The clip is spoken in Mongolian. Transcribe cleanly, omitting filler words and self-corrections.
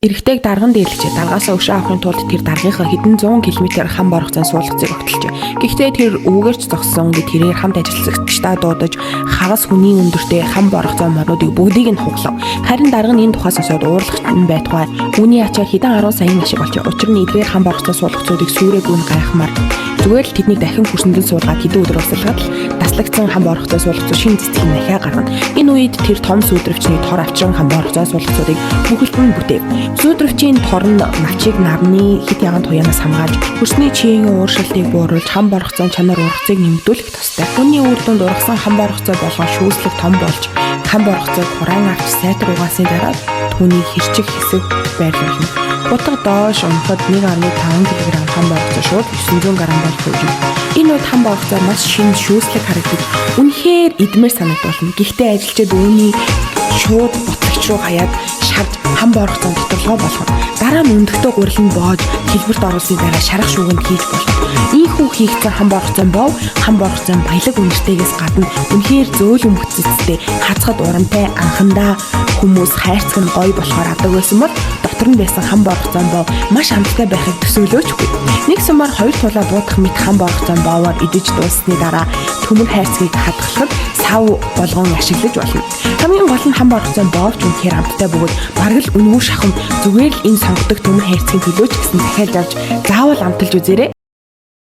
Эрэгтэйг дарган дээрлэгчээ даргаасаа өшөө авахын тулд тэр даргийнхаа хэдэн 100 км хам боргоцон суулгацыг огтлжээ. Гэхдээ тэр үүгээрч зогссон гэд тэрээр хамт ажиллагчдаа дуудаж хагас хүний өндөртэй хам боргоцон морнуудыг бүгдийг нь хуглав. Харин дарга нь энэ тухай сонсоод уурлагч нь байтугай үүний ачаар хэдэн 10 саяын ашиг болжээ. Учир нь эдгээр хам боргоцон суулгацуудыг сүрээгүй нь гайхмаар зүгээр л тэднийг дахин хүрсэндэн суулгаад хэдэн өдөр болсолгоод таслагдсан хам боргоцон суулгацуу шин цэцгийн дахиа гаргана. Энэ үед тэр том сүйдрэгчний тор авчран хам боргоцон суулгацуудыг бүхэлд нь бүтээв. Сүйдрэгчийн тор нь навчийг нарны хит яган туяанаас хамгаалж хөрсний чигийн ууршилтыг бууруулж хам боргоцон чанар ургацыг нэмэгдүүлэх тустай. Үүний үр дүнд ургасан хам боргоцоо болгон шүүслэг том болж хам боргоцыг хураан авч сайтар угаасны дараа түүнийг хэрчиг хэсэг байрлуулна. Утга доош унахад 1.5 кг хам боргоцоо шууд 900 г болох юм. Энэ үед хам боргоцоо маш шинэ шүүслэг харагдаж үнэхээр идмээр санагдуулна. Гэхдээ ажилчид үүнийг шууд ботлагч руу хаяад шарж хам боргоцон доторлогоо болгоно. Дараа нь өндөгтөө гурилан боож хэлбэрт оруулсны дараа шарах шүүгэнд хийж болно. Ийхүү хийгдсэн хам боргоцон баялаг үнэртэйгээс гадна үнэхээр зөөлөн бүтцэцтэй хацхад урамтай анхандаа хүмүүс хайрцаг нь гоё болохоор авдаг байсан бол дотор нь байсан хам боргоцон боо маш амттай байхыг төсөөлөөчгүй. Нэг сумаар хоёр тулаа буудах мэт хам боргоцон боовоор идэж дууссаны дараа төмөр хайрцгийг хадгалахад сав болгон ашиглаж болно. Хамгийн гол нь хам боргоцон боовч үнэхээр амттай бөгөөд бараг л үнгүй шахам зүгээр л энэ сонгодог төмөр хайрцгийн төлөөч гэсэн дахиад авч заавал амталж үзээрэй.